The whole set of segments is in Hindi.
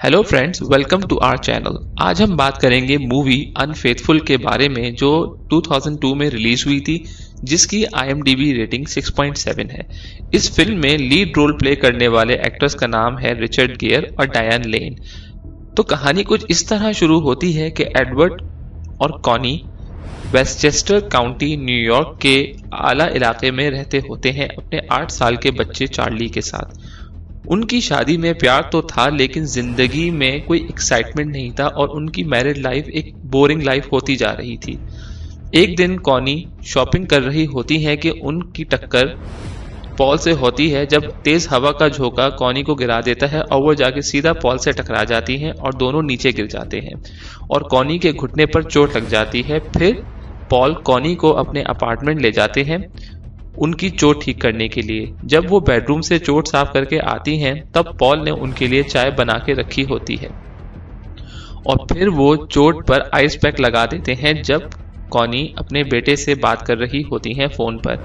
Hello friends, welcome to our channel. आज हम बात करेंगे मूवी अनफेथफुल के बारे में जो 2002 में रिलीज हुई थी, जिसकी IMDb रेटिंग 6.7 है। इस फिल्म में लीड रोल प्ले करने वाले एक्टर्स का नाम है रिचर्ड गियर और डायन लेन। तो कहानी कुछ इस तरह शुरू होती है कि एडवर्ड और कॉनी वेस्टचेस्टर काउंटी, न्यूयॉर्क के आला इलाके में रहते होते हैं अपने 8 साल के बच्चे चार्ली के साथ। उनकी शादी में प्यार तो था, लेकिन जिंदगी में कोई एक्साइटमेंट नहीं था और उनकी मैरिड लाइफ एक बोरिंग लाइफ होती जा रही थी। एक दिन कॉनी शॉपिंग कर रही होती है कि उनकी टक्कर पॉल से होती है। जब तेज हवा का झोंका कॉनी को गिरा देता है और वो जाके सीधा पॉल से टकरा जाती हैं और दोनों नीचे गिर जाते हैं और कॉनी के घुटने पर चोट लग जाती है। फिर पॉल कॉनी को अपने अपार्टमेंट ले जाते हैं उनकी चोट ठीक करने के लिए। जब वो बेडरूम से चोट साफ करके आती हैं, तब पॉल ने उनके लिए चाय बना के रखी होती है और फिर वो चोट पर आइस पैक लगा देते हैं जब कॉनी अपने बेटे से बात कर रही होती हैं फोन पर।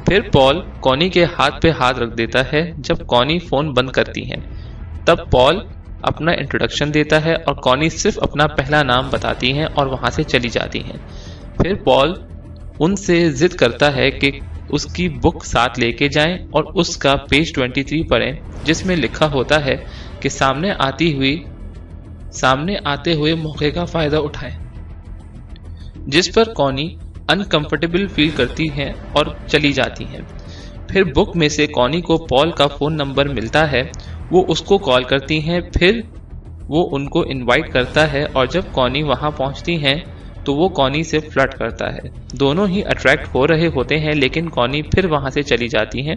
फिर पॉल कॉनी के हाथ पे हाथ रख देता है जब कॉनी फोन बंद करती हैं। तब पॉल अपना इंट्रोडक्शन देता है और कॉनी सिर्फ अपना पहला नाम बताती हैं और वहां से चली जाती हैं। फिर पॉल उनसे जिद करता है कि उसकी बुक साथ लेके जाएं और उसका पेज 23 पढ़ें, जिसमें लिखा होता है कि सामने आते हुए मौके का फायदा उठाएं। जिस पर कॉनी अनकंफर्टेबल फील करती हैं और चली जाती हैं। फिर बुक में से कॉनी को पॉल का फोन नंबर मिलता है, वो उसको कॉल करती हैं। फिर वो उनको इनवाइट करता है और जब कॉनी वहां पहुंचती हैं तो वो कॉनी से फ्लर्ट करता है। दोनों ही अट्रैक्ट हो रहे होते हैं, लेकिन कॉनी फिर वहां से चली जाती हैं।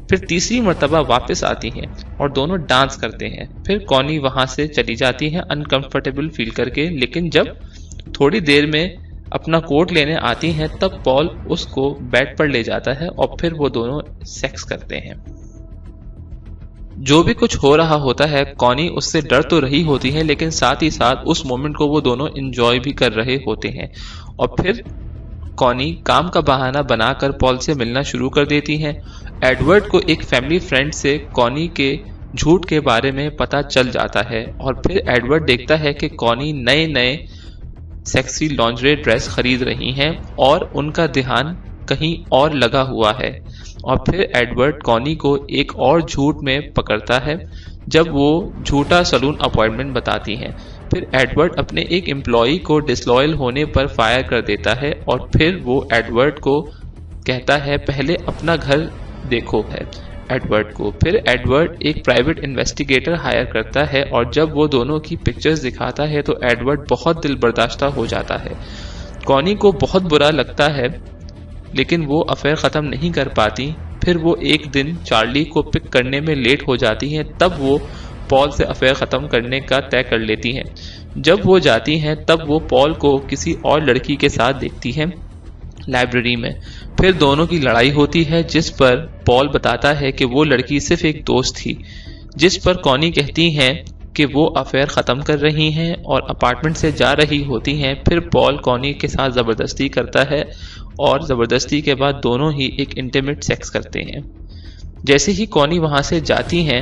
फिर तीसरी मर्तबा वापस आती हैं और दोनों डांस करते हैं। फिर कॉनी वहां से चली जाती है अनकंफर्टेबल फील करके, लेकिन जब थोड़ी देर में अपना कोट लेने आती हैं तब पॉल उसको बेड पर ले जाता है और फिर वो दोनों सेक्स करते हैं। जो भी कुछ हो रहा होता है, कॉनी उससे डर तो रही होती है, लेकिन साथ ही साथ उस मोमेंट को वो दोनों एंजॉय भी कर रहे होते हैं। और फिर कॉनी काम का बहाना बनाकर पॉल से मिलना शुरू कर देती हैं। एडवर्ड को एक फैमिली फ्रेंड से कॉनी के झूठ के बारे में पता चल जाता है और फिर एडवर्ड देखता है कि कॉनी नए नए सेक्सी लॉन्जरे ड्रेस खरीद रही हैं और उनका ध्यान कहीं और लगा हुआ है। और फिर एडवर्ड कॉनी को एक और झूठ में पकड़ता है जब वो झूठा सलून अपॉइंटमेंट बताती हैं। फिर एडवर्ड अपने एक एम्प्लॉई को डिसलॉयल होने पर फायर कर देता है और फिर वो एडवर्ड को कहता है पहले अपना घर देखो है एडवर्ड को। फिर एडवर्ड एक प्राइवेट इन्वेस्टिगेटर हायर करता है और जब वो दोनों की पिक्चर्स दिखाता है तो एडवर्ड बहुत दिल बर्दाश्ता हो जाता है। कॉनी को बहुत बुरा लगता है, लेकिन वो अफेयर ख़त्म नहीं कर पाती। फिर वो एक दिन चार्ली को पिक करने में लेट हो जाती हैं, तब वो पॉल से अफेयर ख़त्म करने का तय कर लेती हैं। जब वो जाती हैं तब वो पॉल को किसी और लड़की के साथ देखती हैं लाइब्रेरी में। फिर दोनों की लड़ाई होती है, जिस पर पॉल बताता है कि वो लड़की सिर्फ एक दोस्त थी, जिस पर कॉनी कहती हैं कि वो अफेयर ख़त्म कर रही हैं और अपार्टमेंट से जा रही होती हैं। फिर पॉल कॉनी के साथ ज़बरदस्ती करता है और ज़बरदस्ती के बाद दोनों ही एक इंटीमेट सेक्स करते हैं। जैसे ही कॉनी वहां से जाती हैं,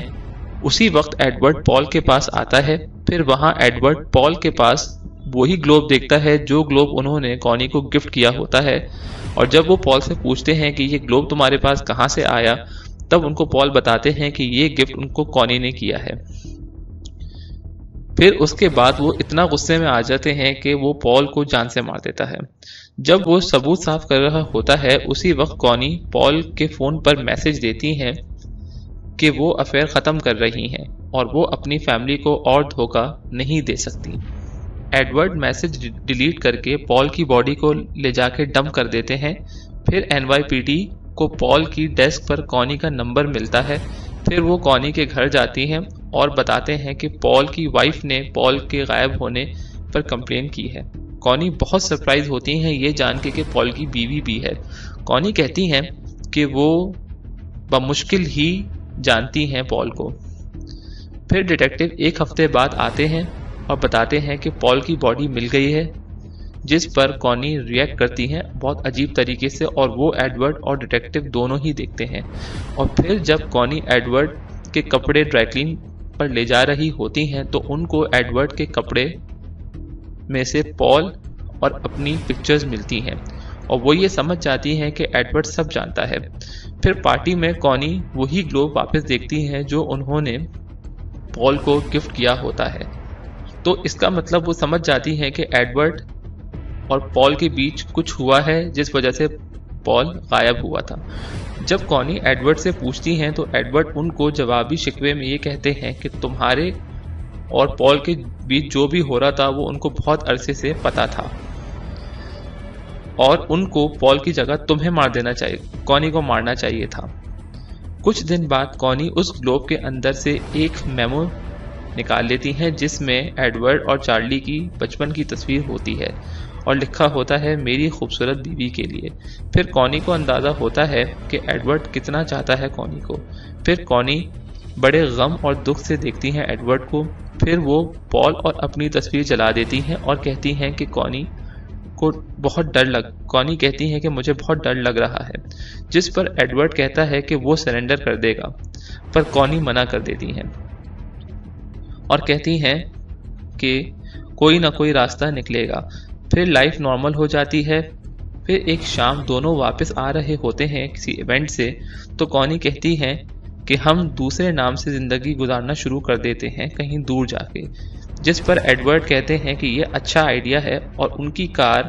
उसी वक्त एडवर्ड पॉल के पास आता है। फिर वहां एडवर्ड पॉल के पास वही ग्लोब देखता है जो ग्लोब उन्होंने कॉनी को गिफ्ट किया होता है। और जब वो पॉल से पूछते हैं कि ये ग्लोब तुम्हारे पास कहाँ से आया, तब उनको पॉल बताते हैं कि ये गिफ्ट उनको कॉनी ने किया है। फिर उसके बाद वो इतना गुस्से में आ जाते हैं कि वो पॉल को जान से मार देता है। जब वो सबूत साफ कर रहा होता है, उसी वक्त कॉनी पॉल के फोन पर मैसेज देती हैं कि वो अफेयर खत्म कर रही हैं और वो अपनी फैमिली को और धोखा नहीं दे सकती। एडवर्ड मैसेज डिलीट करके पॉल की बॉडी को ले जाके डंप कर देते हैं। फिर NYPD को पॉल की डेस्क पर कॉनी का नंबर मिलता है। फिर वो कॉनी के घर जाती हैं और बताते हैं कि पॉल की वाइफ ने पॉल के गायब होने पर कंप्लेन की है। कॉनी बहुत सरप्राइज होती हैं ये जान के कि पॉल की बीवी भी है। कॉनी कहती हैं कि वो बमुश्किल ही जानती हैं पॉल को। फिर डिटेक्टिव एक हफ्ते बाद आते हैं और बताते हैं कि पॉल की बॉडी मिल गई है, जिस पर कॉनी रिएक्ट करती हैं बहुत अजीब तरीके से और वो एडवर्ड और डिटेक्टिव दोनों ही देखते हैं। और फिर जब कॉनी एडवर्ड के कपड़े ड्राई क्लीन पर ले जा रही होती हैं तो उनको एडवर्ड के कपड़े में से पॉल और अपनी पिक्चर्स मिलती हैं और वो ये समझ जाती हैं कि एडवर्ड सब जानता है। फिर पार्टी में कॉनी वही ग्लोब वापस देखती हैं जो उन्होंने पॉल को गिफ्ट किया होता है। तो इसका मतलब वो समझ जाती हैं कि एडवर्ड और पॉल के बीच कुछ हुआ है जिस वजह से पॉल गायब हुआ था। जब कॉनी एडवर्ड से पूछती हैं तो एडवर्ड उनको जवाबी शिकवे में ये कहते हैं कि तुम्हारे और पॉल के बीच जो भी हो रहा था वो उनको बहुत अरसे से पता था और उनको पॉल की जगह तुम्हें मार देना चाहिए, कॉनी को मारना चाहिए था। कुछ दिन बाद कॉनी उस ग्लोब के अंदर से एक मेमो निकाल लेती हैं जिसमें एडवर्ड और चार्ली की बचपन की तस्वीर होती है और लिखा होता है मेरी खूबसूरत बीवी के लिए। फिर कॉनी को अंदाज़ा होता है कि एडवर्ड कितना चाहता है कॉनी को। फिर कॉनी बड़े गम और दुख से देखती हैं एडवर्ड को। फिर वो पॉल और अपनी तस्वीर जला देती हैं और कहती हैं कि कॉनी कहती हैं कि मुझे बहुत डर लग रहा है, जिस पर एडवर्ड कहता है कि वो सरेंडर कर देगा, पर कॉनी मना कर देती हैं और कहती हैं कि कोई ना कोई रास्ता निकलेगा। फिर लाइफ नॉर्मल हो जाती है। फिर एक शाम दोनों वापस आ रहे होते हैं किसी इवेंट से, तो कॉनी कहती हैं कि हम दूसरे नाम से ज़िंदगी गुजारना शुरू कर देते हैं कहीं दूर जाके, जिस पर एडवर्ड कहते हैं कि ये अच्छा आइडिया है और उनकी कार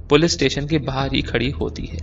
पुलिस स्टेशन के बाहर ही खड़ी होती है।